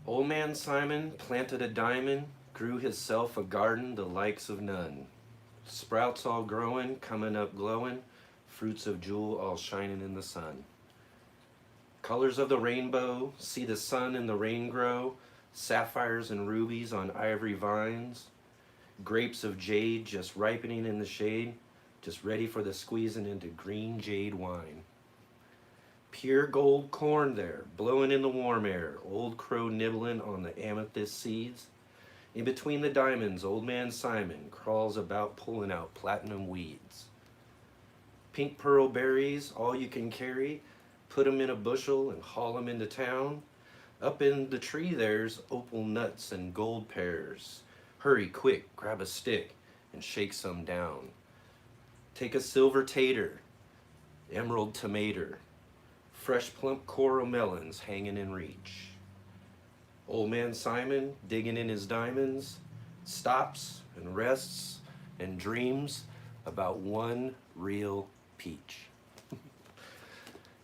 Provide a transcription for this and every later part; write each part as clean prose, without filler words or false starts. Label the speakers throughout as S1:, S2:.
S1: Old man Simon planted a diamond, grew hisself a garden the likes of none. Sprouts all growin, comin up glowin, fruits of jewel all shinin in the sun. Colors of the rainbow, see the sun and the rain grow, sapphires and rubies on ivory vines, grapes of jade just ripening in the shade, just ready for the squeezin into green jade wine. Pure gold corn there, blowing in the warm air, old crow nibbling on the amnythyst seeds. In between the diamonds, old man Simon crawls about pulling out platinum weeds. Pink pearl berries, all you can carry, put 'em in a bushel and haul 'em into town. Up in the tree there's opal nuts and gold pears. Hurry quick, grab a stick and shake some down. Take a silver tater, emerald tomato, fresh plump coral melons hanging in reach. Old man Simon, digging in his diamonds, stops and rests and dreams about one real peach.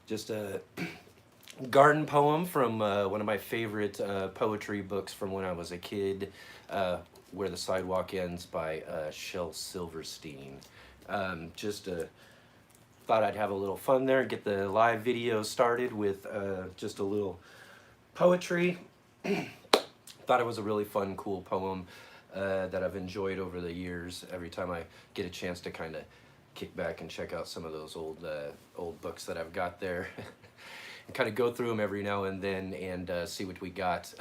S1: Just a garden poem from one of my favorite poetry books from when I was a kid, Where the Sidewalk Ends by Shel Silverstein. Just thought I'd have a little fun there, get the live video started with just a little poetry. Thought it was a really fun, cool poem that I've enjoyed over the years. Every time I get a chance to kind of kick back and check out some of those old books that I've got there, and kind of go through them every now and then and see what we got.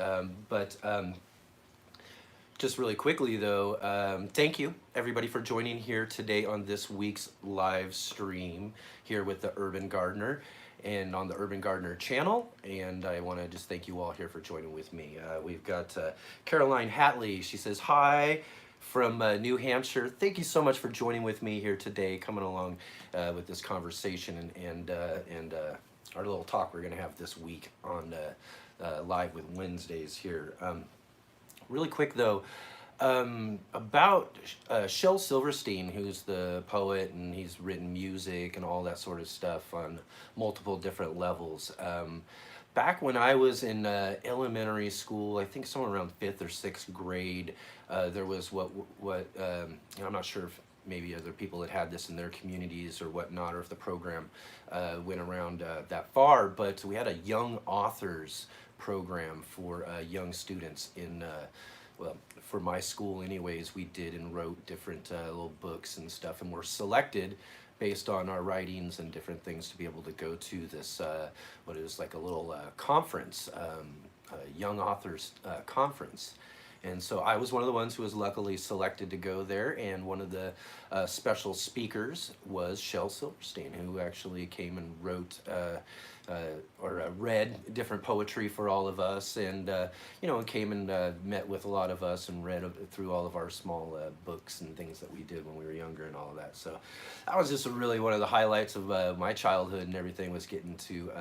S1: Just really quickly though, thank you everybody for joining here today on this week's live stream here with the Urban Gardener and on the Urban Gardener channel. And I want to just thank you all here for joining with me. We've got Caroline Hatley. She says hi from New Hampshire. Thank you so much for joining with me here today, coming along with this conversation and our little talk we're going to have this week on Live with Wednesdays here. Really quick though, about Shel Silverstein, who's the poet, and he's written music and all that sort of stuff on multiple different levels. Back when I was in elementary school, I think somewhere around 5th or 6th grade, there was I'm not sure if maybe other people had this in their communities or whatnot, or if the program went around that far, but we had a young authors program for young students in, well, for my school anyways, we did and wrote different little books and stuff, and were selected based on our writings and different things to be able to go to this, what is like a little conference, young authors conference. And so I was one of the ones who was luckily selected to go there, and one of the special speakers was Shel Silverstein, who actually came and wrote or read different poetry for all of us, and and came and met with a lot of us and read through all of our small books and things that we did when we were younger and all of that. So that was just really one of the highlights of my childhood and everything, was getting to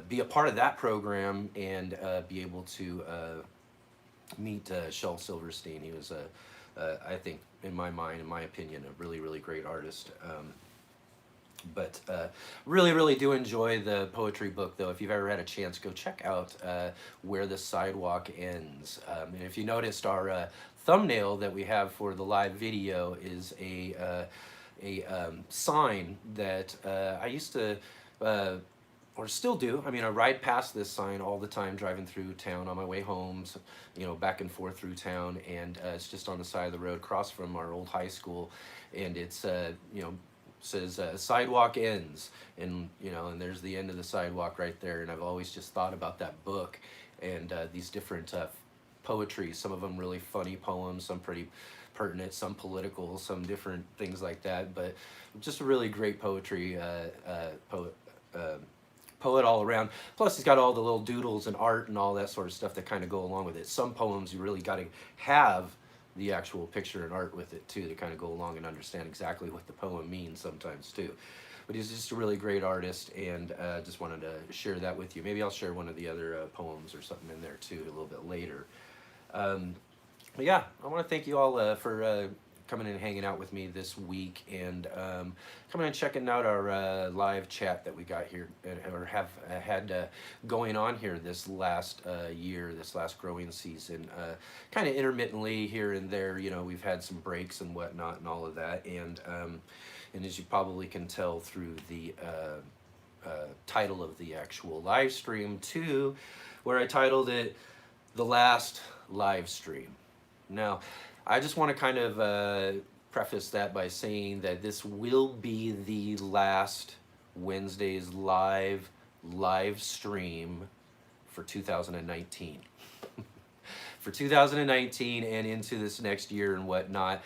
S1: be a part of that program and be able to meet Shel Silverstein. He was, I think, in my mind, in my opinion, a really, really great artist. But really do enjoy the poetry book, though. If you've ever had a chance, go check out Where the Sidewalk Ends. And if you noticed, our thumbnail that we have for the live video is a sign that I used to or still do. I mean, I ride past this sign all the time driving through town on my way home, so, back and forth through town, and it's just on the side of the road across from our old high school, and it's says sidewalk ends, and and there's the end of the sidewalk right there. And I've always just thought about that book and these different poetry, some of them really funny poems, some pretty pertinent, some political, some different things like that, but just a really great poetry poet all around. Plus he's got all the little doodles and art and all that sort of stuff that kind of go along with it. Some poems you really got to have the actual picture and art with it too, to kind of go along and understand exactly what the poem means sometimes too. But he's just a really great artist, and just wanted to share that with you. Maybe I'll share one of the other poems or something in there too a little bit later. But yeah, I want to thank you all for coming and hanging out with me this week, and coming and checking out our live chat that we got here, or have had going on here this last year, this last growing season. Kind of intermittently here and there, you know, we've had some breaks and whatnot and all of that, and as you probably can tell through the title of the actual live stream too, where I titled it "The Last Live Stream." Now, I just want to kind of preface that by saying that this will be the last Wednesday's live stream for 2019. For 2019 and into this next year and whatnot.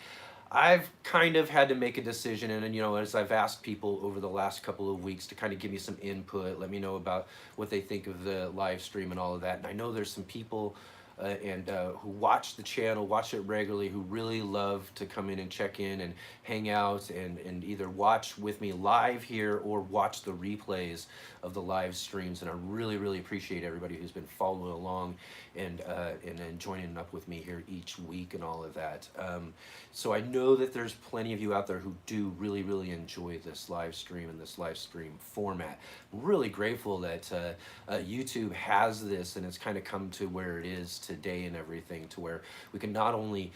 S1: I've kind of had to make a decision, and you know, as I've asked people over the last couple of weeks to kind of give me some input, let me know about what they think of the live stream and all of that. And I know there's some people who watch the channel, watch it regularly, who really love to come in and check in and hang out and either watch with me live here or watch the replays of the live streams. And I really, really appreciate everybody who's been following along and joining up with me here each week and all of that. So I know that there's plenty of you out there who do really, really enjoy this live stream and this live stream format. I'm really grateful that YouTube has this, and it's kind of come to where it is today and everything, to where we can not only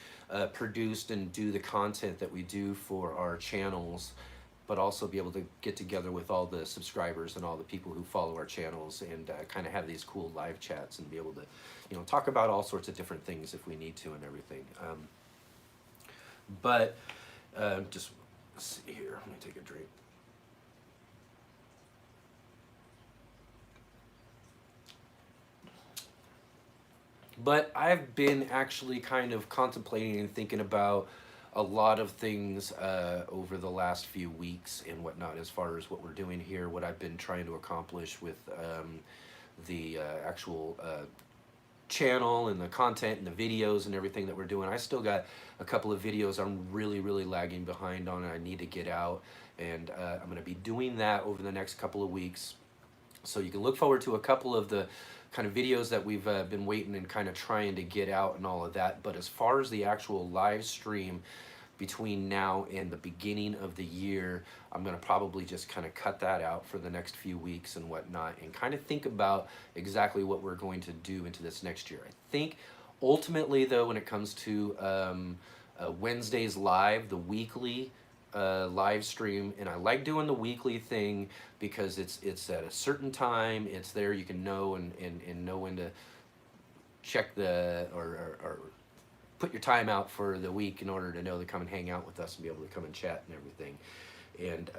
S1: produce and do the content that we do for our channels, but also be able to get together with all the subscribers and all the people who follow our channels and kind of have these cool live chats and be able to, you know, talk about all sorts of different things if we need to and everything. Just see here, let me take a drink. But I've been actually kind of contemplating and thinking about a lot of things over the last few weeks and whatnot, as far as what we're doing here, what I've been trying to accomplish with the actual channel and the content and the videos and everything that we're doing. I still got a couple of videos I'm really, really lagging behind on, and I need to get out, and I'm going to be doing that over the next couple of weeks. So you can look forward to a couple of the kind of videos that we've been waiting and kind of trying to get out and all of that. But as far as the actual live stream between now and the beginning of the year, I'm going to probably just kind of cut that out for the next few weeks and whatnot, and kind of think about exactly what we're going to do into this next year. I think ultimately, though, when it comes to Wednesdays live, the weekly live stream, and I like doing the weekly thing because it's at a certain time, it's there, you can know and know when to check the or put your time out for the week in order to know to come and hang out with us and be able to come and chat and everything. And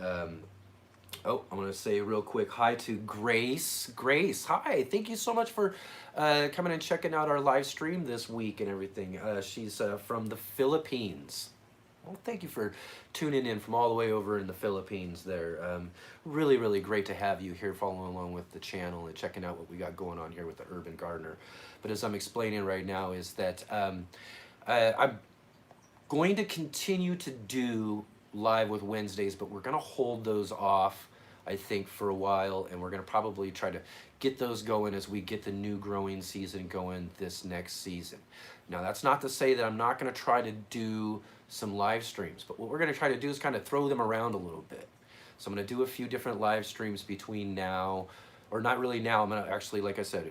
S1: oh, I'm going to say real quick hi to Grace. Grace, hi. Thank you so much for coming and checking out our live stream this week and everything. She's from the Philippines. Well, thank you for tuning in from all the way over in the Philippines there. Really, really great to have you here following along with the channel and checking out what we got going on here with the Urban Gardener. But as I'm explaining right now is that I'm going to continue to do live with Wednesdays, but we're going to hold those off, I think, for a while, and we're going to probably try to get those going as we get the new growing season going this next season. Now, that's not to say that I'm not going to try to do some live streams, but what we're going to try to do is kind of throw them around a little bit. So I'm going to do a few different live streams between now, or not really now, I'm going to actually, like I said,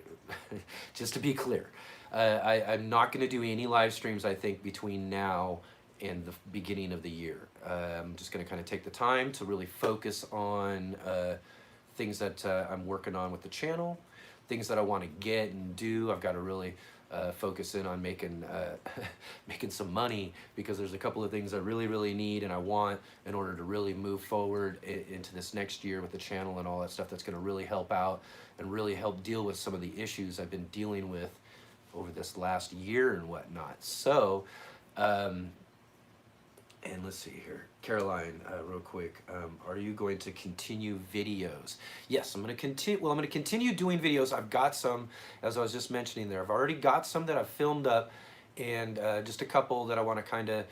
S1: just to be clear, I'm not going to do any live streams, I think, between now and the beginning of the year. I'm just going to kind of take the time to really focus on things that I'm working on with the channel, things that I want to get and do. I've got to really focus in on making making some money, because there's a couple of things I really, really need and I want in order to really move forward into this next year with the channel and all that stuff that's going to really help out and really help deal with some of the issues I've been dealing with over this last year and whatnot. So, and let's see here, Caroline, real quick, are you going to continue videos? Yes, I'm going to continue. Well, I'm going to continue doing videos. I've got some, as I was just mentioning there, I've already got some that I've filmed up, and just a couple that I want to kind of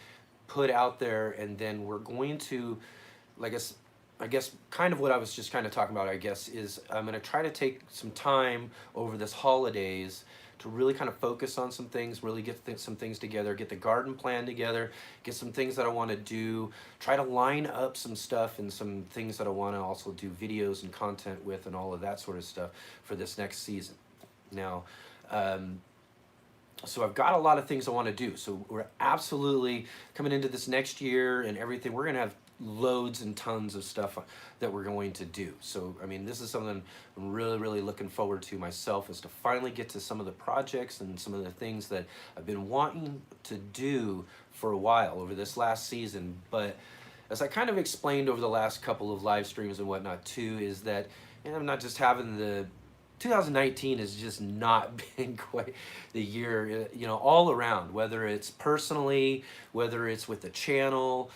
S1: put out there, and then we're going to, like I guess kind of what I was just kind of talking about, I guess, is I'm going to try to take some time over this holidays to really kind of focus on some things, really get some things together, get the garden plan together, get some things that I want to do, try to line up some stuff and some things that I want to also do videos and content with and all of that sort of stuff for this next season. Now, so I've got a lot of things I want to do. So we're absolutely coming into this next year and everything. We're going to have loads and tons of stuff that we're going to do. So, I mean, this is something I'm really, really looking forward to myself, is to finally get to some of the projects and some of the things that I've been wanting to do for a while over this last season. But as I kind of explained over the last couple of live streams and whatnot too, is that, you know, I'm not just having the 2019 has just not been quite the year, you know, all around, whether it's personally, whether it's with the channel,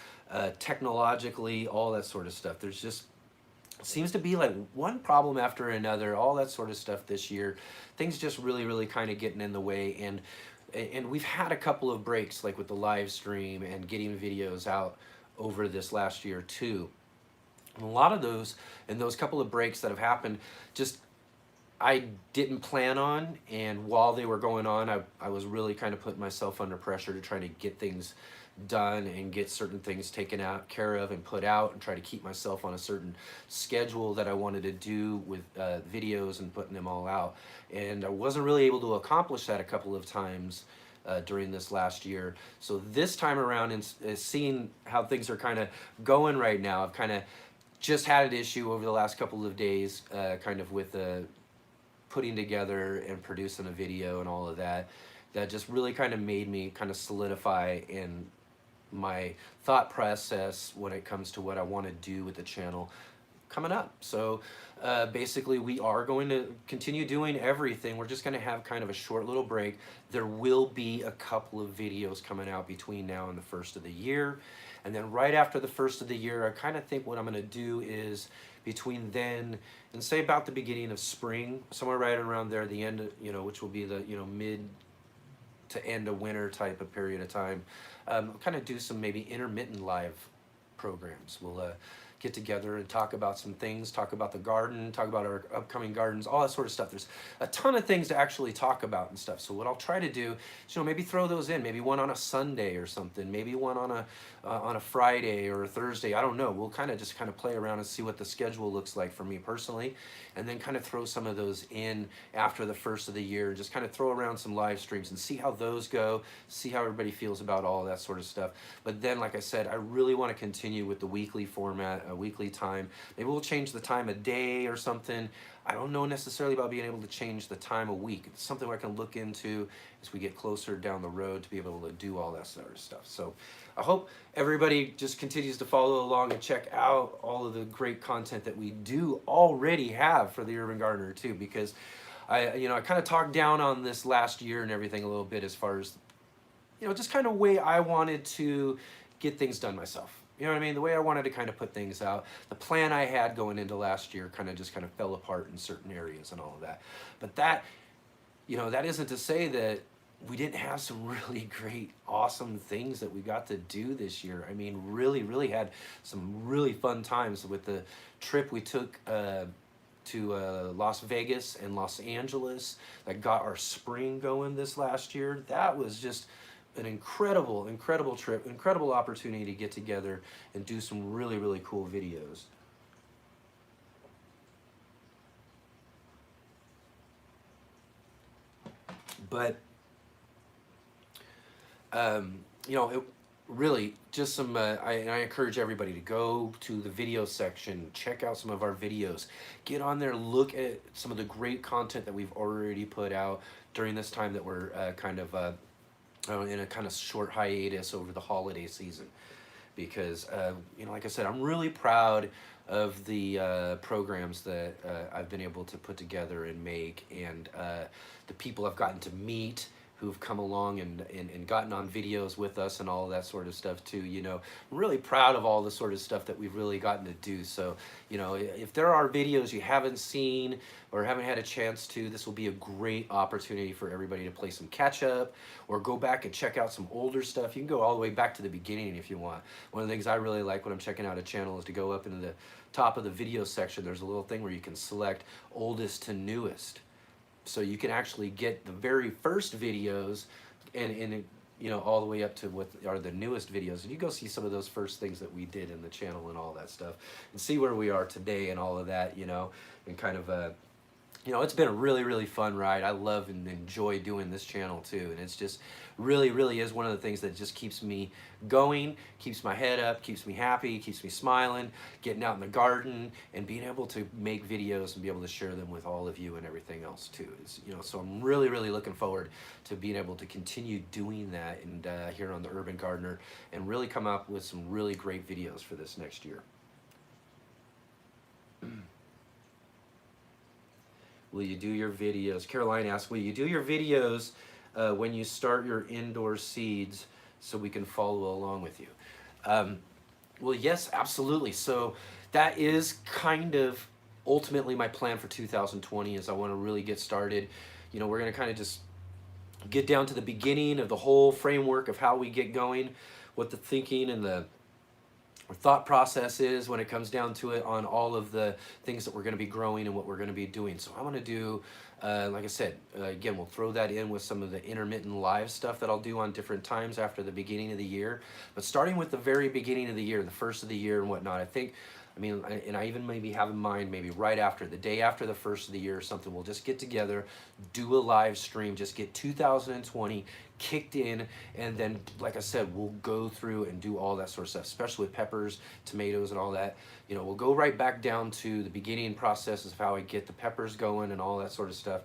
S1: technologically, all that sort of stuff. There's just seems to be like one problem after another, all that sort of stuff this year. Things just really, really kind of getting in the way. And we've had a couple of breaks, like with the live stream and getting videos out over this last year too. And a lot of those, and those couple of breaks that have happened, just I didn't plan on, and while they were going on, I was really kind of putting myself under pressure to try to get things done and get certain things taken care of and put out, and try to keep myself on a certain schedule that I wanted to do with videos and putting them all out. And I wasn't really able to accomplish that a couple of times during this last year. So this time around, and seeing how things are kind of going right now, I've kind of just had an issue over the last couple of days, kind of with putting together and producing a video and all of that, that just really kind of made me kind of solidify in my thought process when it comes to what I want to do with the channel coming up. So basically we are going to continue doing everything. We're just going to have kind of a short little break. There will be a couple of videos coming out between now and the first of the year. And then right after the first of the year, I kind of think what I'm going to do is between then and say about the beginning of spring, somewhere right around there, the end, you know, which will be the, you know, mid to end of winter type of period of time, kind of do some maybe intermittent live programs. We'll get together and talk about some things, talk about the garden, talk about our upcoming gardens, all that sort of stuff. There's a ton of things to actually talk about and stuff. So what I'll try to do is, you know, maybe throw those in, maybe one on a Sunday or something, maybe one on a Friday or a Thursday. I don't know. We'll kind of just kind of play around and see what the schedule looks like for me personally, and then kind of throw some of those in after the first of the year, just kind of throw around some live streams and see how those go, see how everybody feels about all that sort of stuff. But then, like I said, I really want to continue with the weekly format, a weekly time. Maybe we'll change the time of day or something. I don't know necessarily about being able to change the time of week. It's something I can look into as we get closer down the road to be able to do all that sort of stuff. So I hope everybody just continues to follow along and check out all of the great content that we do already have for the Urban Gardener too, because I kind of talked down on this last year and everything a little bit as far as, you know, just kind of way I wanted to get things done myself. You know what I mean? The way I wanted to kind of put things out. The plan I had going into last year kind of fell apart in certain areas and all of that. But that, you know, that isn't to say that we didn't have some really great, awesome things that we got to do this year. I mean, really, really had some really fun times with the trip we took to Las Vegas and Los Angeles that got our spring going this last year. That was just an incredible, incredible trip, incredible opportunity to get together and do some really, really cool videos. But, you know, it really just some, I encourage everybody to go to the video section, check out some of our videos, get on there, look at some of the great content that we've already put out during this time that we're in a kind of short hiatus over the holiday season. Because, you know, like I said, I'm really proud of the programs that I've been able to put together and make, and the people I've gotten to meet who've come along and gotten on videos with us and all of that sort of stuff too. You know, I'm really proud of all the sort of stuff that we've really gotten to do. So, you know, if there are videos you haven't seen or haven't had a chance to, this will be a great opportunity for everybody to play some catch up or go back and check out some older stuff. You can go all the way back to the beginning if you want. One of the things I really like when I'm checking out a channel is to go up into the top of the video section. There's a little thing where you can select oldest to newest. So you can actually get the very first videos and you know, all the way up to what are the newest videos. And you go see some of those first things that we did in the channel and all that stuff and see where we are today and all of that, you know, and kind of, you know, it's been a really, really fun ride. I love and enjoy doing this channel too. And it's just really, really is one of the things that just keeps me going, keeps my head up, keeps me happy, keeps me smiling, getting out in the garden and being able to make videos and be able to share them with all of you and everything else too. It's, you know, so I'm really, really looking forward to being able to continue doing that and here on the Urban Gardener and really come up with some really great videos for this next year. Will you do your videos? Caroline asks, will you do your videos when you start your indoor seeds so we can follow along with you? Well, yes, absolutely. So that is kind of ultimately my plan for 2020 is I want to really get started. You know, we're going to kind of just get down to the beginning of the whole framework of how we get going, what the thinking and the thought process is when it comes down to it on all of the things that we're going to be growing and what we're going to be doing. So I want to do, like I said, again, we'll throw that in with some of the intermittent live stuff that I'll do on different times after the beginning of the year. But starting with the very beginning of the year, the first of the year and whatnot, I mean, and I even maybe have in mind maybe right after, the day after the first of the year or something, we'll just get together, do a live stream, just get 2020 kicked in, and then, like I said, we'll go through and do all that sort of stuff, especially with peppers, tomatoes, and all that. You know, we'll go right back down to the beginning processes of how I get the peppers going and all that sort of stuff.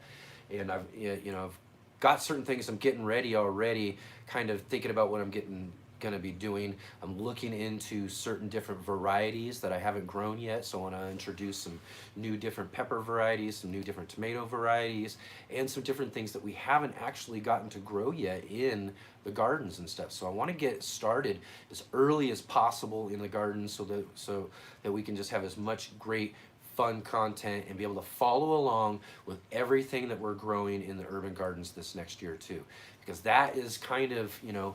S1: And I've, you know, I've got certain things I'm getting ready already, kind of thinking about what I'm gonna be doing. I'm looking into certain different varieties that I haven't grown yet, so I want to introduce some new different pepper varieties, some new different tomato varieties, and some different things that we haven't actually gotten to grow yet in the gardens and stuff. So I want to get started as early as possible in the garden so that we can just have as much great fun content and be able to follow along with everything that we're growing in the urban gardens this next year too, because that is kind of, you know,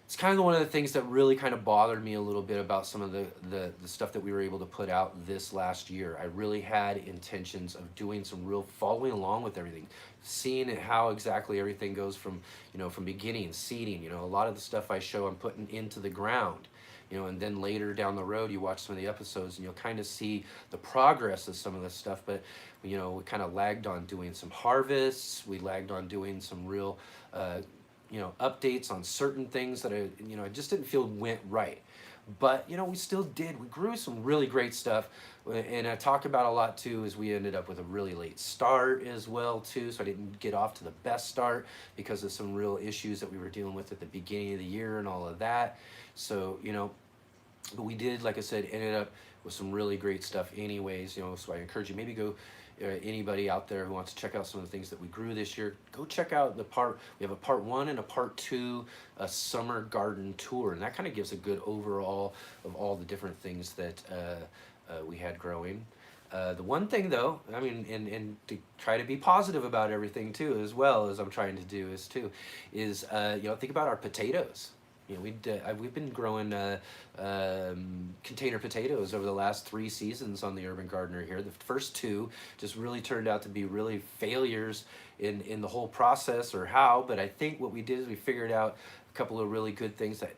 S1: it's kind of one of the things that really kind of bothered me a little bit about some of the stuff that we were able to put out this last year. I really had intentions of doing some real following along with everything, seeing how exactly everything goes from, you know, from beginning, seeding, you know, a lot of the stuff I show I'm putting into the ground, you know, and then later down the road you watch some of the episodes and you'll kind of see the progress of some of this stuff. But, you know, we kind of lagged on doing some harvests, we lagged on doing some real, you know, updates on certain things that I just didn't feel went right. But, you know, we still did. We grew some really great stuff. And I talk about a lot too is we ended up with a really late start as well too. So I didn't get off to the best start because of some real issues that we were dealing with at the beginning of the year and all of that. So, you know, but we did, like I said, ended up with some really great stuff anyways, you know, so I encourage you, maybe go, anybody out there who wants to check out some of the things that we grew this year, go check out we have a part 1 and a part 2, a summer garden tour, and that kind of gives a good overall of all the different things that we had growing. The one thing though, I mean, and to try to be positive about everything too, as well as I'm trying to do is you know, think about our potatoes. You know, we've been growing container potatoes over the last 3 seasons on the Urban Gardener here. The first 2 just really turned out to be really failures in the whole process or how, but I think what we did is we figured out a couple of really good things that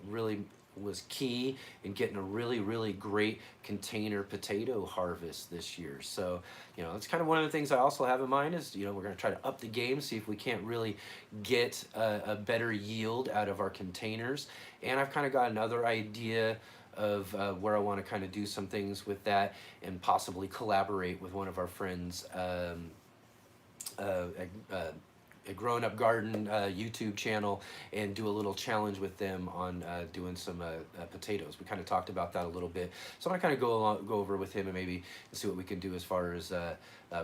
S1: really was key in getting a really, really great container potato harvest this year. So, you know, it's kind of one of the things I also have in mind is, you know, we're going to try to up the game, see if we can't really get a better yield out of our containers. And I've kind of got another idea of where I want to kind of do some things with that and possibly collaborate with one of our friends, a Grown Up Garden YouTube channel and do a little challenge with them on doing some potatoes. We kind of talked about that a little bit. So I'm going to kind of go over with him and maybe see what we can do as far as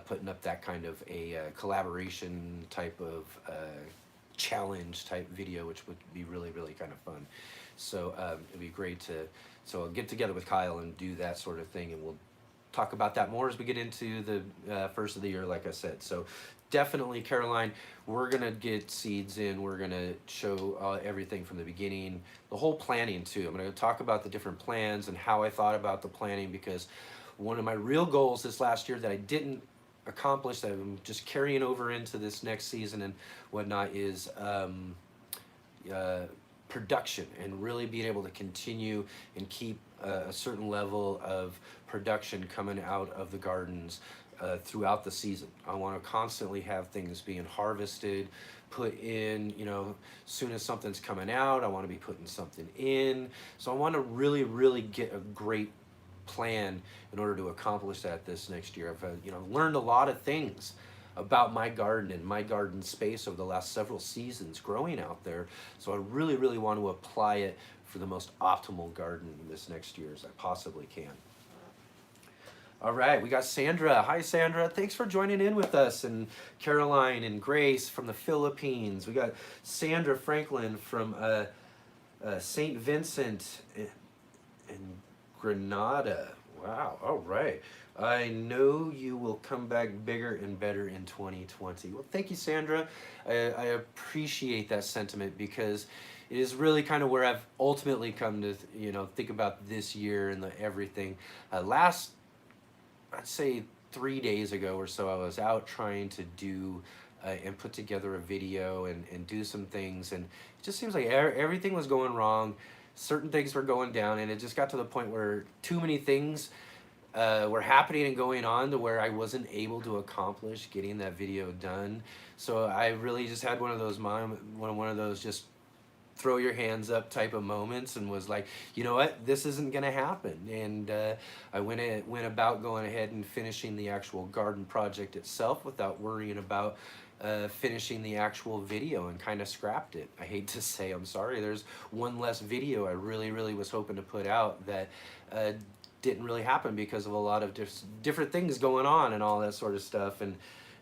S1: putting up that kind of a collaboration type of challenge type video, which would be really, really kind of fun. So it'd be great to, so I'll get together with Kyle and do that sort of thing, and we'll talk about that more as we get into the first of the year, like I said. So definitely, Caroline, we're gonna get seeds in. We're gonna show everything from the beginning, the whole planning too. I'm gonna talk about the different plans and how I thought about the planning, because one of my real goals this last year that I didn't accomplish, that I'm just carrying over into this next season and whatnot, is production, and really being able to continue and keep a certain level of production coming out of the gardens throughout the season. I want to constantly have things being harvested, put in, you know, soon as something's coming out, I want to be putting something in. So I want to really, really get a great plan in order to accomplish that this next year. I've you know, learned a lot of things about my garden and my garden space over the last several seasons growing out there. So I really, really want to apply it for the most optimal garden this next year as I possibly can. All right, we got Sandra. Hi, Sandra. Thanks for joining in with us. And Caroline and Grace from the Philippines. We got Sandra Franklin from St. Vincent and Grenada. Wow, all right. I know you will come back bigger and better in 2020. Well, thank you, Sandra. I appreciate that sentiment, because it is really kind of where I've ultimately come to, you know, think about this year and everything. Last, I'd say 3 days ago or so, I was out trying to do and put together a video and do some things, and it just seems like everything was going wrong. Certain things were going down, and it just got to the point where too many things were happening and going on to where I wasn't able to accomplish getting that video done. So I really just had one of those just throw your hands up type of moments, and was like, you know what, this isn't gonna happen. And I went about going ahead and finishing the actual garden project itself without worrying about finishing the actual video, and kind of scrapped it. I hate to say, I'm sorry, there's one less video I really, really was hoping to put out that didn't really happen because of a lot of different things going on and all that sort of stuff, and it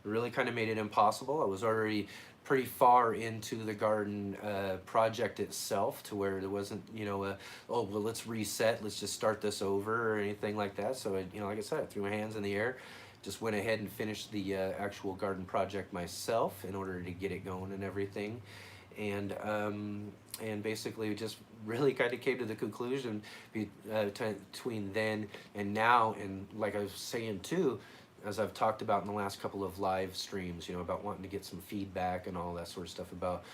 S1: really kind of made it impossible. I was already pretty far into the garden project itself, to where there wasn't, you know, oh, well, let's reset, let's just start this over, or anything like that. So I, you know, like I said, I threw my hands in the air, just went ahead and finished the actual garden project myself in order to get it going and everything. And basically just really kind of came to the conclusion between then and now, and like I was saying too, as I've talked about in the last couple of live streams, you know, about wanting to get some feedback and all that sort of stuff about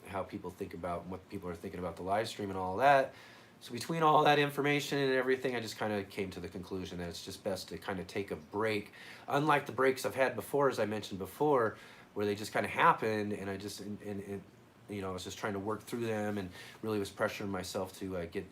S1: how people think about what people are thinking about the live stream and all that. So between all that information and everything, I just kind of came to the conclusion that it's just best to kind of take a break. Unlike the breaks I've had before, as I mentioned before, where they just kind of happened, and I just, you know, I was just trying to work through them, and really was pressuring myself to get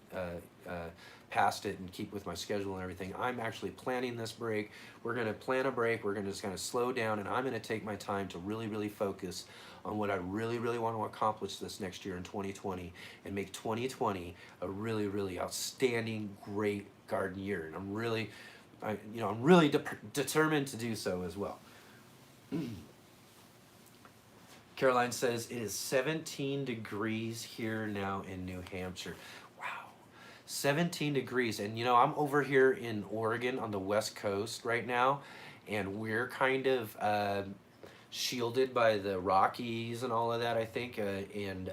S1: past it and keep with my schedule and everything. I'm actually planning this break. We're going to plan a break. We're going to just kind of slow down, and I'm going to take my time to really, really focus on what I really, really want to accomplish this next year in 2020, and make 2020 a really, really outstanding, great garden year. And I'm really, I'm really determined to do so as well. Caroline says it is 17 degrees here now in New Hampshire. Wow, 17 degrees. And you know, I'm over here in Oregon on the West Coast right now, and we're kind of shielded by the Rockies and all of that, I think, and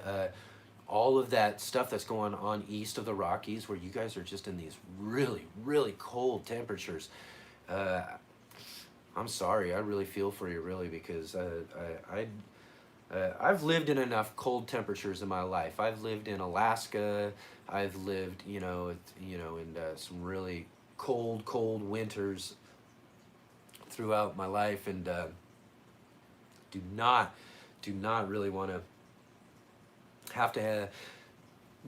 S1: all of that stuff that's going on east of the Rockies, where you guys are just in these really, really cold temperatures. I'm sorry, I really feel for you, really, because I've lived in enough cold temperatures in my life. I've lived in Alaska. I've lived, in some really cold winters throughout my life, and do not really want to have to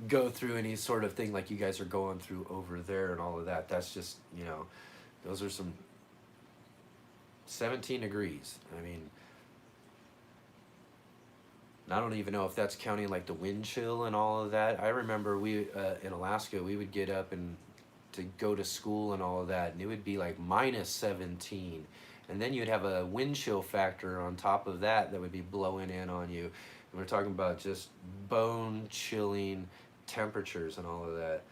S1: go through any sort of thing like you guys are going through over there and all of that. That's just, those are some 17 degrees. I mean, I don't even know if that's counting like the wind chill and all of that. I remember we in Alaska, we would get up and to go to school and all of that, and it would be like minus 17, and then you'd have a wind chill factor on top of that that would be blowing in on you. And we're talking about just bone chilling temperatures and all of that.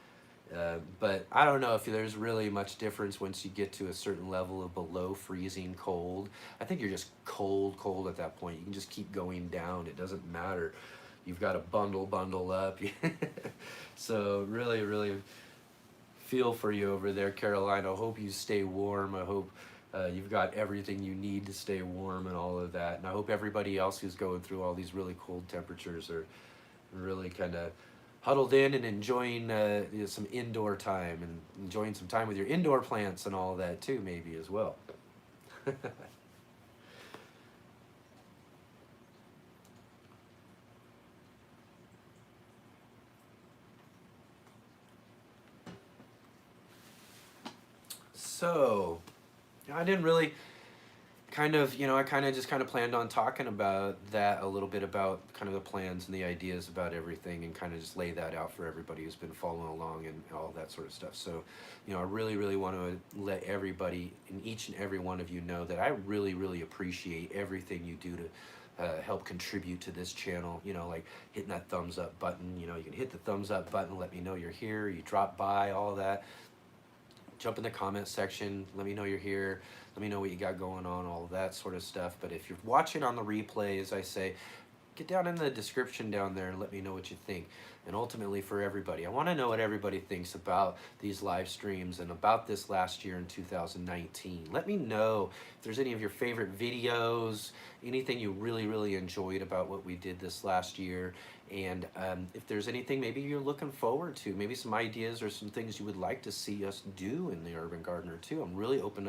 S1: But I don't know if there's really much difference once you get to a certain level of below freezing cold. I think you're just cold at that point. You can just keep going down. It doesn't matter. You've got to bundle up. So really feel for you over there, Carolina. I hope you stay warm. I hope you've got everything you need to stay warm and all of that. And I hope everybody else who's going through all these really cold temperatures are really kind of huddled in and enjoying some indoor time and enjoying some time with your indoor plants and all of that too, maybe as well. So, I didn't really I just kind of planned on talking about that a little bit, about kind of the plans and the ideas about everything, and kind of just lay that out for everybody who's been following along and all that sort of stuff. So, I really want to let everybody and each and every one of you know that I really appreciate everything you do to help contribute to this channel. Like hitting that thumbs up button. You can hit the thumbs up button, let me know you're here, you drop by, all of that. Jump in the comment section, let me know you're here, let me know what you got going on, all of that sort of stuff. But if you're watching on the replay, as I say, get down in the description down there and let me know what you think. And ultimately, for everybody, I want to know what everybody thinks about these live streams and about this last year in 2019. Let me know if there's any of your favorite videos, anything you really enjoyed about what we did this last year. And if there's anything maybe you're looking forward to, maybe some ideas or some things you would like to see us do in the Urban Gardener too. I'm really open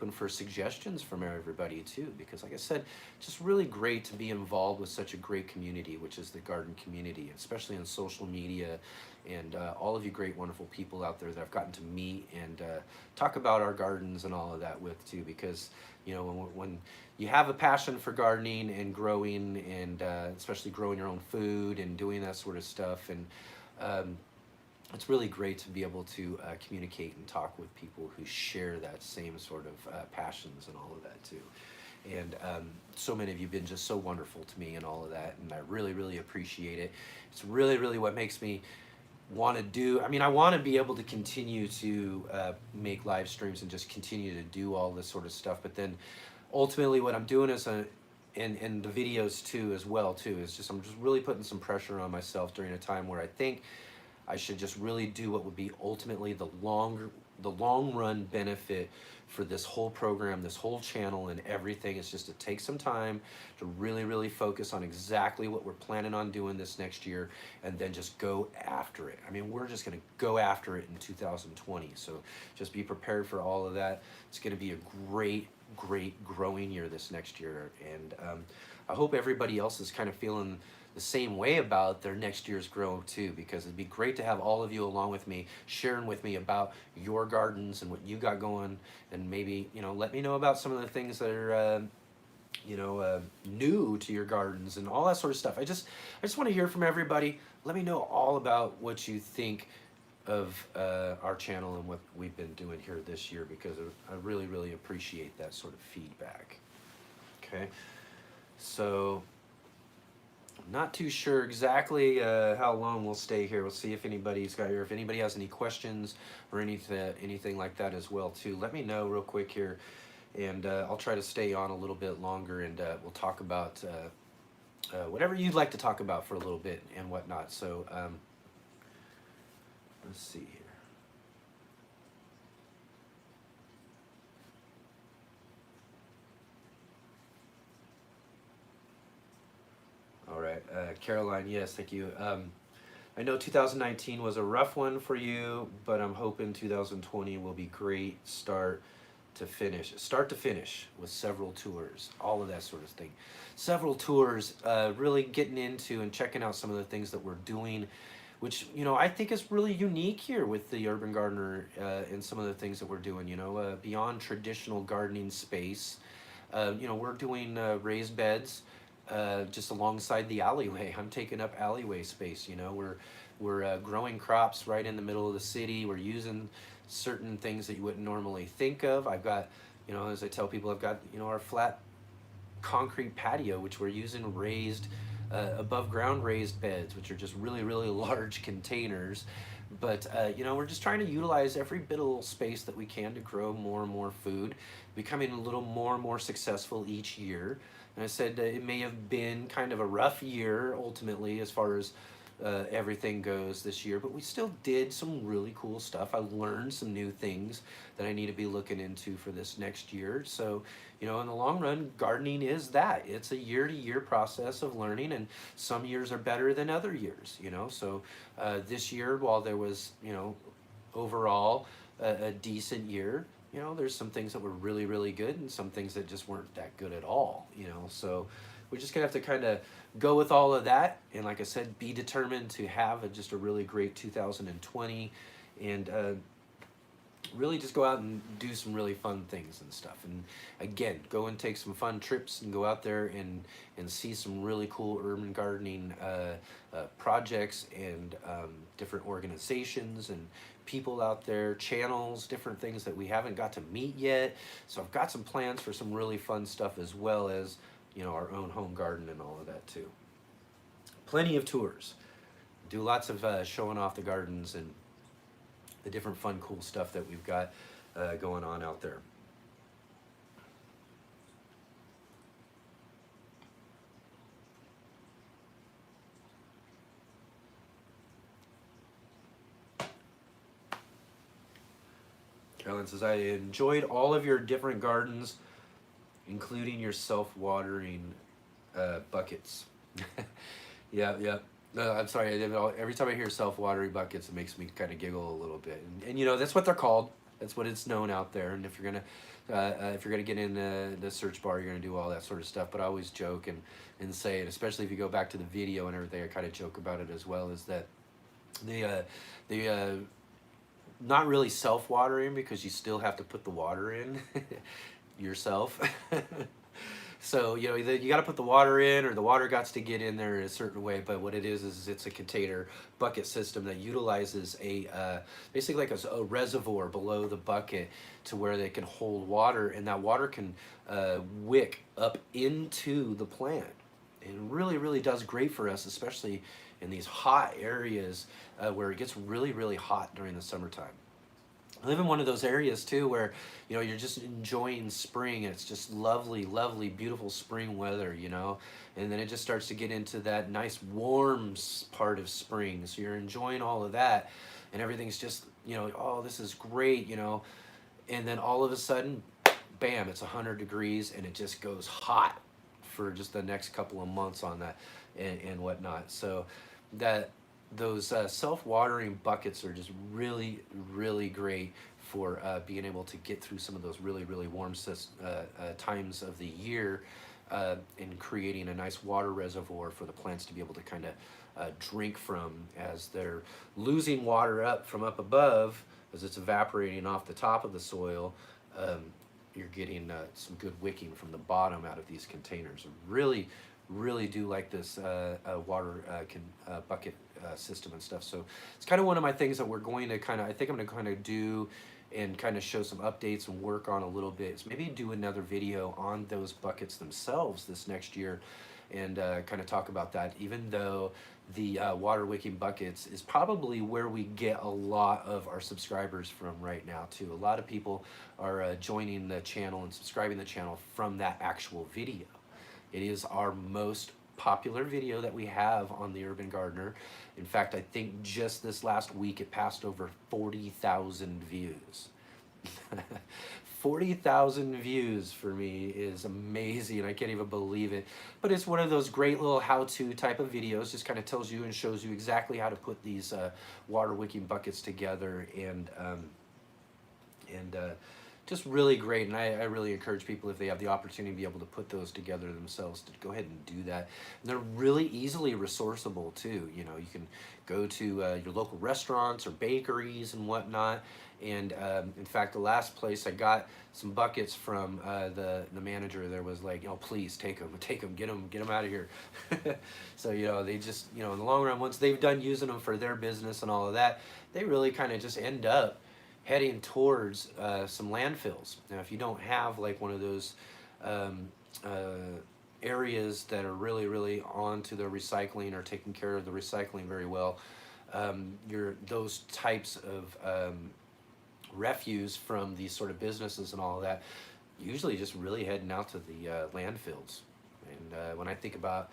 S1: for suggestions from everybody too, because like I said, just really great to be involved with such a great community, which is the garden community, especially on social media, and all of you great wonderful people out there that I've gotten to meet and talk about our gardens and all of that with too. Because when you have a passion for gardening and growing, and especially growing your own food and doing that sort of stuff, and it's really great to be able to communicate and talk with people who share that same sort of passions and all of that too. And so many of you have been just so wonderful to me and all of that, and I really appreciate it. It's really what makes me want to do. I mean, I want to be able to continue to make live streams and just continue to do all this sort of stuff, but then ultimately what I'm doing is and the videos too as well too, is just I'm just really putting some pressure on myself during a time where I think I should just really do what would be ultimately the long run benefit for this whole program, this whole channel and everything. Is just to take some time to really focus on exactly what we're planning on doing this next year, and then just go after it. I mean, we're just going to go after it in 2020. So just be prepared for all of that. It's going to be a great growing year this next year. And I hope everybody else is kind of feeling the same way about their next year's grow too, because it'd be great to have all of you along with me, sharing with me about your gardens and what you got going, and maybe let me know about some of the things that are new to your gardens and all that sort of stuff. I just want to hear from everybody. Let me know all about what you think of our channel and what we've been doing here this year, because I really appreciate that sort of feedback. Okay, so not too sure exactly how long we'll stay here. We'll see if anybody's got here. If anybody has any questions or anything like that as well too, let me know real quick here, and I'll try to stay on a little bit longer, and we'll talk about whatever you'd like to talk about for a little bit and whatnot. So let's see here. All right, Caroline, yes, thank you. I know 2019 was a rough one for you, but I'm hoping 2020 will be great start to finish with several tours, all of that sort of thing. Several tours, really getting into and checking out some of the things that we're doing, which I think is really unique here with the Urban Gardener, and some of the things that we're doing, beyond traditional gardening space. We're doing raised beds just alongside the alleyway. I'm taking up alleyway space. We're growing crops right in the middle of the city. We're using certain things that you wouldn't normally think of. I've got, as I tell people, I've got our flat concrete patio, which we're using raised above ground raised beds, which are just really, really large containers. But you know, we're just trying to utilize every bit of little space that we can to grow more and more food, becoming a little more and more successful each year. And I said it may have been kind of a rough year ultimately as far as everything goes this year, but we still did some really cool stuff. I learned some new things that I need to be looking into for this next year. So, you know, in the long run, gardening is that. It's a year-to-year process of learning, and some years are better than other years, you know. So this year, while there was, you know, overall a decent year, you know, there's some things that were really, really good and some things that just weren't that good at all, you know. So we're just gonna have to kind of go with all of that, and like I said, be determined to have just a really great 2020, and really just go out and do some really fun things and stuff. And again, go and take some fun trips and go out there and see some really cool urban gardening projects and different organizations and people out there, channels, different things that we haven't got to meet yet. So I've got some plans for some really fun stuff, as well as, you know, our own home garden and all of that too. Plenty of tours. Do lots of showing off the gardens and the different fun, cool stuff that we've got going on out there. Carolyn says, I enjoyed all of your different gardens, including your self-watering buckets. Yeah, yeah. No, I'm sorry. Every time I hear self-watering buckets, it makes me kind of giggle a little bit. And you know, that's what they're called. That's what it's known out there. And if you're gonna get in the search bar, you're gonna do all that sort of stuff. But I always joke and say, and especially if you go back to the video and everything, I kind of joke about it as well. Is that the not really self-watering, because you still have to put the water in yourself. So, you know, you got to put the water in, or the water got to get in there in a certain way. But what it is it's a container bucket system that utilizes a basically like a reservoir below the bucket, to where they can hold water, and that water can wick up into the plant. And really, really does great for us, especially in these hot areas where it gets really, really hot during the summertime. I live in one of those areas too where, you know, you're just enjoying spring, and it's just lovely, lovely, beautiful spring weather, you know, and then it just starts to get into that nice warm part of spring. So you're enjoying all of that, and everything's just, you know, oh, this is great, you know, and then all of a sudden, bam, it's 100 degrees, and it just goes hot for just the next couple of months on that and whatnot. So those self-watering buckets are just really, really great for being able to get through some of those really, really warm times of the year, and creating a nice water reservoir for the plants to be able to kind of drink from as they're losing water up from up above, as it's evaporating off the top of the soil. You're getting some good wicking from the bottom out of these containers. Really, really do like this water bucket system and stuff. So it's kind of one of my things that we're going to kind of, I think I'm going to kind of do and kind of show some updates and work on a little bit. Is maybe do another video on those buckets themselves this next year, and kind of talk about that, even though the water wicking buckets is probably where we get a lot of our subscribers from right now too. A lot of people are joining the channel and subscribing the channel from that actual video. It is our most popular video that we have on the Urban Gardener. In fact, I think just this last week it passed over 40,000 views. 40,000 views for me is amazing. I can't even believe it. But it's one of those great little how-to type of videos. Just kind of tells you and shows you exactly how to put these water wicking buckets together, and just really great. And I really encourage people, if they have the opportunity to be able to put those together themselves, to go ahead and do that. And they're really easily resourceable too. You know, you can go to your local restaurants or bakeries and whatnot. And in fact, the last place I got some buckets from, the manager there was like, oh, please take them, get them out of here. So, you know, they just, you know, in the long run, once they've done using them for their business and all of that, they really kind of just end up heading towards some landfills. Now, if you don't have like one of those areas that are really on to the recycling or taking care of the recycling very well, those types of refuse from these sort of businesses and all of that, usually just really heading out to the landfills. And when I think about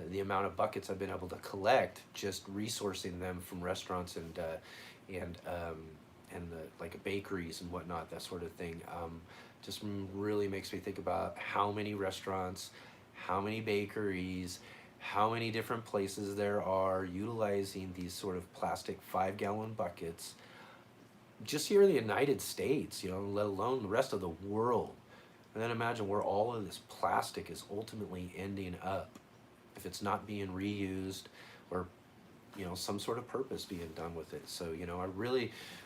S1: the amount of buckets I've been able to collect, just resourcing them from restaurants and and the like bakeries and whatnot, that sort of thing, just really makes me think about how many restaurants, how many bakeries, how many different places there are utilizing these sort of plastic 5-gallon buckets just here in the United States, you know, let alone the rest of the world. And then imagine where all of this plastic is ultimately ending up if it's not being reused or, you know, some sort of purpose being done with it. So, you know, I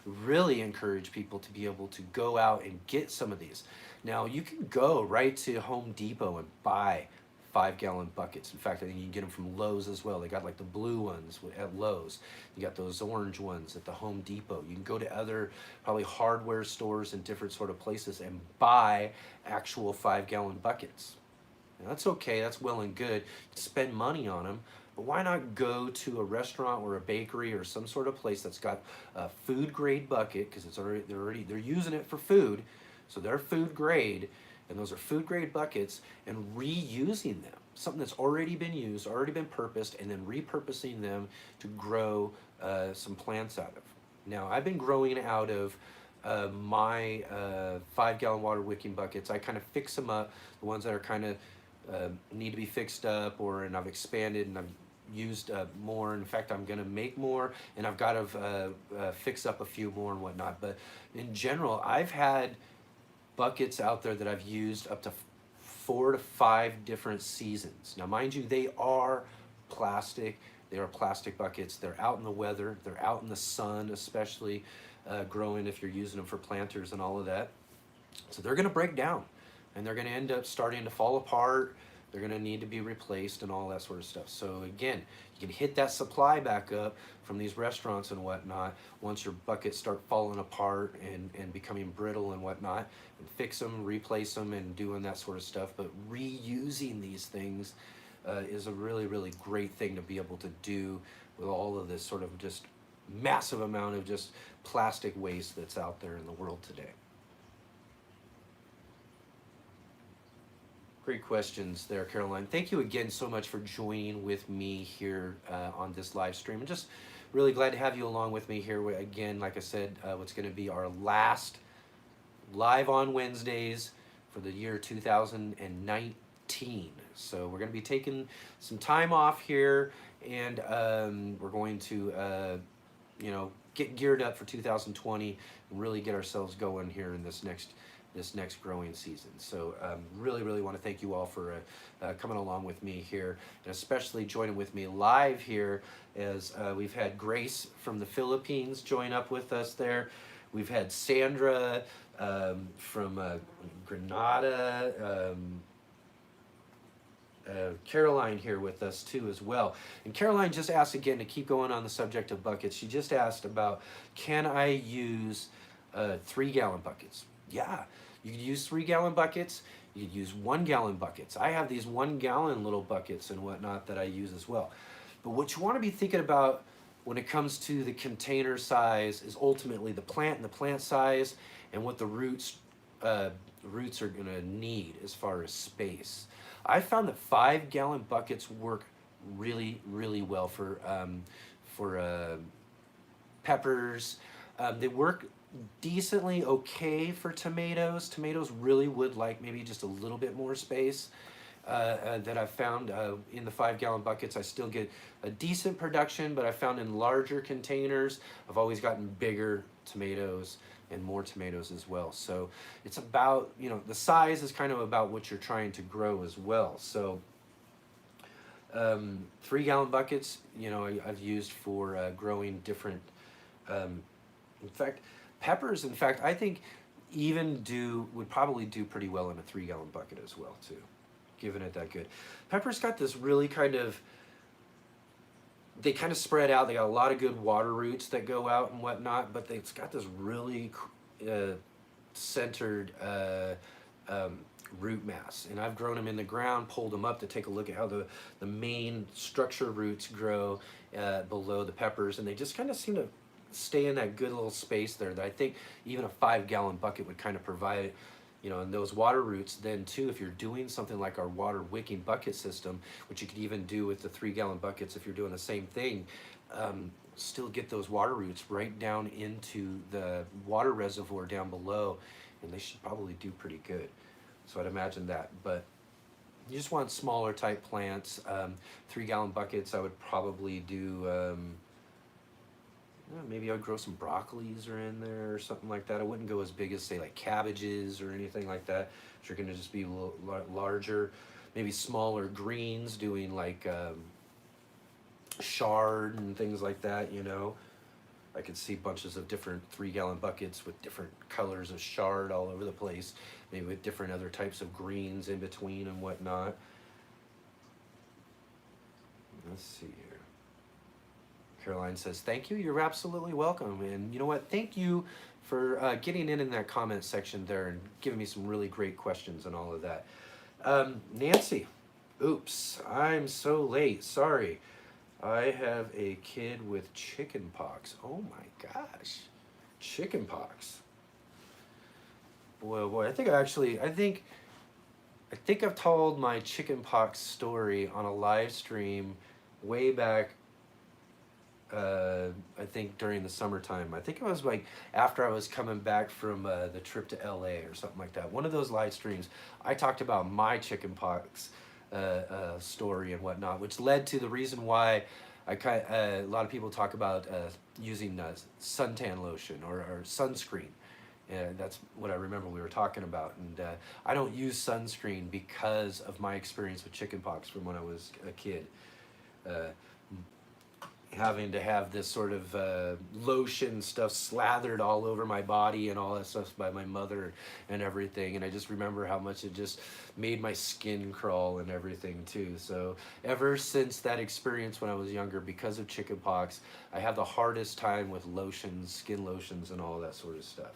S1: really encourage people to be able to go out and get some of these. Now, you can go right to Home Depot and buy 5-gallon buckets. In fact, I think you can get them from Lowe's as well. They got like the blue ones at Lowe's. You got those orange ones at the Home Depot. You can go to other probably hardware stores and different sort of places and buy actual 5-gallon buckets. Now, that's okay, that's well and good. Spend money on them, but why not go to a restaurant or a bakery or some sort of place that's got a food grade bucket, because they're using it for food, so they're food grade, and those are food grade buckets, and reusing them, something that's already been used, already been purposed, and then repurposing them to grow some plants out of. Now, I've been growing out of my 5-gallon water wicking buckets. I kind of fix them up, the ones that are kind of need to be fixed up, and I've expanded and I've used more. In fact, I'm going to make more, and I've got to fix up a few more and whatnot. But in general, I've had buckets out there that I've used up to 4 to 5 different seasons. Now, mind you, they are plastic. They are plastic buckets. They're out in the weather. They're out in the sun, especially growing if you're using them for planters and all of that. So they're going to break down, and they're going to end up starting to fall apart. They're going to need to be replaced and all that sort of stuff. So again, you can hit that supply back up from these restaurants and whatnot once your buckets start falling apart and becoming brittle and whatnot, and fix them, replace them, and doing that sort of stuff. But reusing these things is a really great thing to be able to do with all of this sort of just massive amount of just plastic waste that's out there in the world today. Great questions there, Caroline. Thank you again so much for joining with me here on this live stream. I'm just really glad to have you along with me here. Again, like I said, what's going to be our last live on Wednesdays for the year 2019. So we're going to be taking some time off here, and we're going to, you know, get geared up for 2020 and really get ourselves going here in this next growing season. So really want to thank you all for coming along with me here, and especially joining with me live here as we've had Grace from the Philippines join up with us there. We've had Sandra from Grenada, Caroline here with us too as well. And Caroline just asked again, to keep going on the subject of buckets, she just asked about, can I use 3-gallon buckets? Yeah, you could use 3-gallon buckets. You could use 1-gallon buckets. I have these 1-gallon little buckets and whatnot that I use as well. But what you want to be thinking about when it comes to the container size is ultimately the plant and the plant size, and what the roots are going to need as far as space. I found that 5-gallon buckets work really well for peppers. They work decently okay for tomatoes. Tomatoes really would like maybe just a little bit more space that I've found in the 5-gallon buckets. I still get a decent production, but I found in larger containers, I've always gotten bigger tomatoes and more tomatoes as well. So it's about, you know, the size is kind of about what you're trying to grow as well. So 3-gallon buckets, you know, I've used for growing different, in fact, peppers, in fact, I think would probably do pretty well in a 3-gallon bucket as well too, giving it that good. Pepper's got this really kind of, they kind of spread out. They got a lot of good water roots that go out and whatnot, but it's got this really centered root mass. And I've grown them in the ground, pulled them up to take a look at how the main structure roots grow below the peppers, and they just kind of seem to stay in that good little space there that I think even a 5-gallon bucket would kind of provide. You know, and those water roots then too, if you're doing something like our water wicking bucket system, which you could even do with the 3-gallon buckets if you're doing the same thing, still get those water roots right down into the water reservoir down below, and they should probably do pretty good. So I'd imagine that. But you just want smaller type plants. 3-gallon buckets, I would probably do, maybe I'd grow some broccolis or in there or something like that. I wouldn't go as big as, say, like cabbages or anything like that. If you're going to just be a little larger, maybe smaller greens, doing like chard and things like that, you know. I could see bunches of different 3-gallon buckets with different colors of chard all over the place, maybe with different other types of greens in between and whatnot. Let's see here. Caroline says, thank you, you're absolutely welcome. And you know what, thank you for getting in that comment section there and giving me some really great questions and all of that. Nancy, oops, I'm so late, sorry. I have a kid with chicken pox. Oh my gosh, chicken pox. Boy, oh boy, I think I've told my chicken pox story on a live stream way back, I think during the summertime. I think it was like after I was coming back from the trip to LA or something like that. One of those live streams, I talked about my chicken pox story and whatnot, which led to the reason why a lot of people talk about using suntan lotion or sunscreen. And that's what I remember we were talking about. And I don't use sunscreen because of my experience with chickenpox from when I was a kid. Having to have this sort of lotion stuff slathered all over my body and all that stuff by my mother and everything. And I just remember how much it just made my skin crawl and everything too. So ever since that experience when I was younger, because of chickenpox, I have the hardest time with lotions, skin lotions and all that sort of stuff.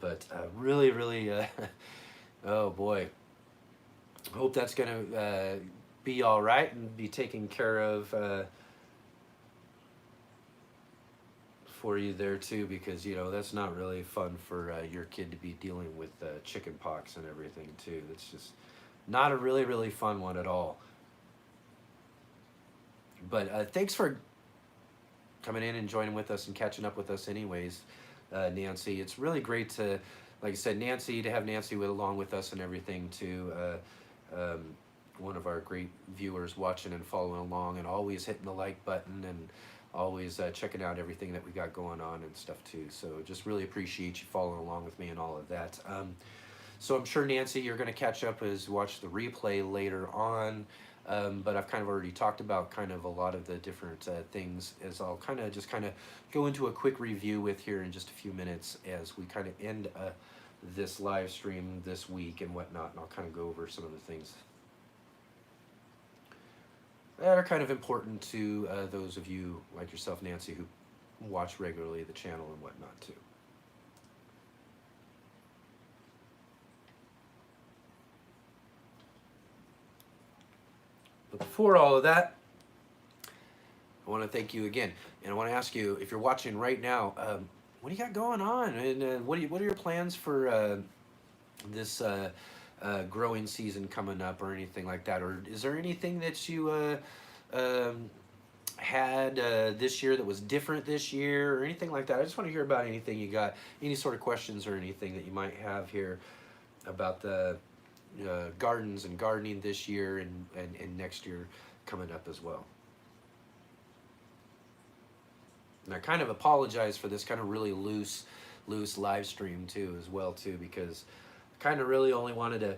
S1: But really, oh boy, hope that's gonna be all right and be taken care of for you there too, because you know that's not really fun for your kid to be dealing with chicken pox and everything too. That's just not a really fun one at all. But thanks for coming in and joining with us and catching up with us anyways, Nancy. It's really great to, like I said, to have Nancy along with us and everything too. One of our great viewers watching and following along and always hitting the like button and always checking out everything that we got going on and stuff too. So just really appreciate you following along with me and all of that. So I'm sure, Nancy, you're going to catch up as watch the replay later on. But I've kind of already talked about kind of a lot of the different things, as I'll kind of go into a quick review with here in just a few minutes as we kind of end this live stream this week and whatnot. And I'll kind of go over some of the things that are kind of important to those of you like yourself, Nancy, who watch regularly the channel and whatnot too. But before all of that, I want to thank you again, and I want to ask you, if you're watching right now, what do you got going on, and what are your plans for this growing season coming up, or anything like that? Or is there anything that you had this year that was different this year, or anything like that? I just want to hear about anything you got, any sort of questions or anything that you might have here about the gardens and gardening this year and next year coming up as well. And I kind of apologize for this kind of really loose live stream too as well too, because I kind of really only wanted to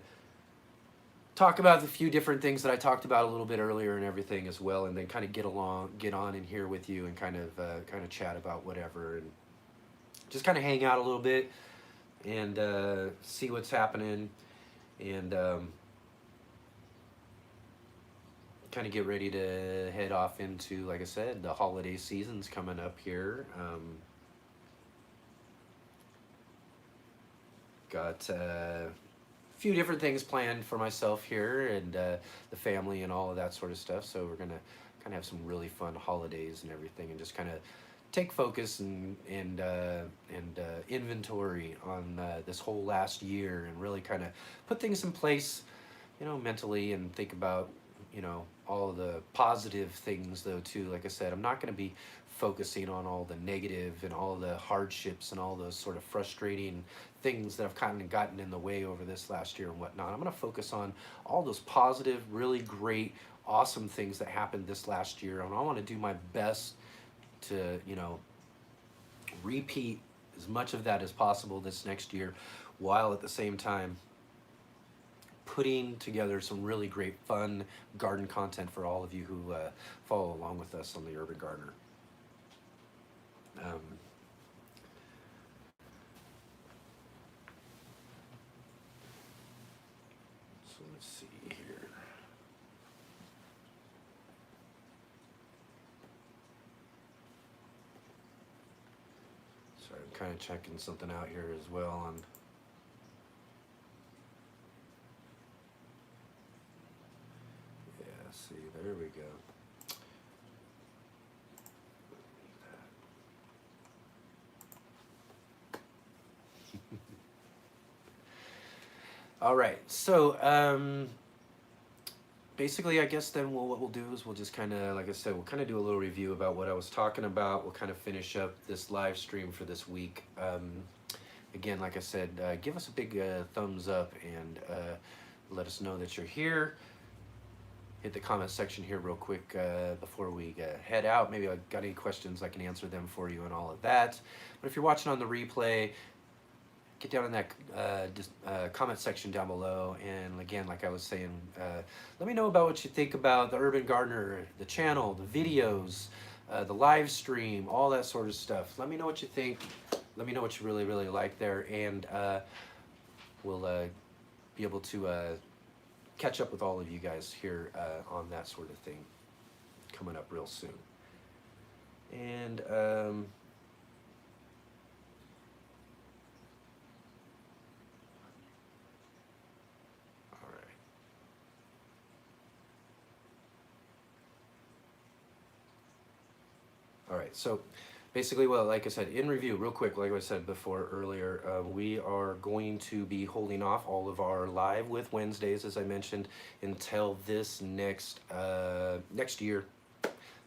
S1: talk about the few different things that I talked about a little bit earlier and everything as well, and then kind of get on in here with you and kind of chat about whatever and just kind of hang out a little bit and see what's happening and kind of get ready to head off into, like I said, the holiday season's coming up here. Got few different things planned for myself here and the family and all of that sort of stuff. So we're gonna kind of have some really fun holidays and everything, and just kind of take focus and inventory on this whole last year, and really kind of put things in place, you know, mentally, and think about, you know, all of the positive things though too. Like I said, I'm not going to be focusing on all the negative and all the hardships and all those sort of frustrating things that have kind of gotten in the way over this last year and whatnot. I'm going to focus on all those positive, really great, awesome things that happened this last year, and I want to do my best to, you know, repeat as much of that as possible this next year, while at the same time putting together some really great fun garden content for all of you who follow along with us on the Urban Gardener. So let's see here. Sorry, I'm kind of checking something out here as well on. Yeah, see, there we go. All right, so basically, I guess then what we'll do is we'll just kind of, like I said, we'll kind of do a little review about what I was talking about. We'll kind of finish up this live stream for this week. Again, like I said, give us a big thumbs up and let us know that you're here. Hit the comment section here real quick before we head out. Maybe I got any questions, I can answer them for you and all of that. But if you're watching on the replay, get down in that comment section down below, and again, like I was saying, let me know about what you think about the Urban Gardener, the channel, the videos, the live stream, all that sort of stuff. Let me know what you think. Let me know what you really, really like there, and we'll be able to catch up with all of you guys here on that sort of thing coming up real soon. And all right, so basically, well, like I said, in review, real quick, like I said before earlier, we are going to be holding off all of our live with Wednesdays, as I mentioned, until this next year.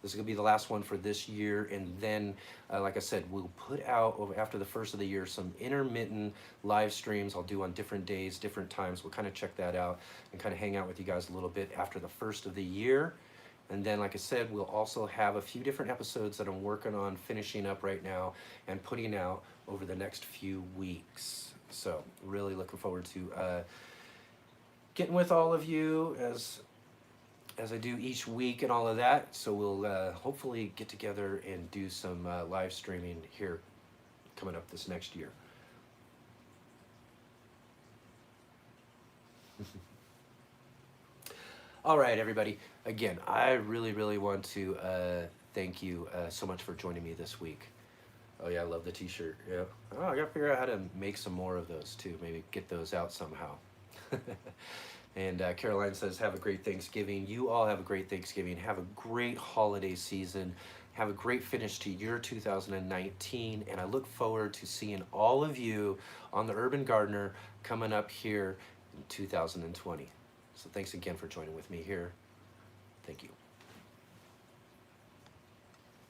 S1: This is going to be the last one for this year, and then, like I said, we'll put out, after the first of the year, some intermittent live streams I'll do on different days, different times. We'll kind of check that out and kind of hang out with you guys a little bit after the first of the year. And then, like I said, we'll also have a few different episodes that I'm working on finishing up right now and putting out over the next few weeks. So really looking forward to getting with all of you as I do each week and all of that. So we'll hopefully get together and do some live streaming here coming up this next year. All right, everybody. Again, I really, really want to thank you so much for joining me this week. Oh yeah, I love the t-shirt. Yeah. Oh, I gotta figure out how to make some more of those too. Maybe get those out somehow. And Caroline says, have a great Thanksgiving. You all have a great Thanksgiving. Have a great holiday season. Have a great finish to your 2019. And I look forward to seeing all of you on the Urban Gardener coming up here in 2020. So thanks again for joining with me here. Thank you.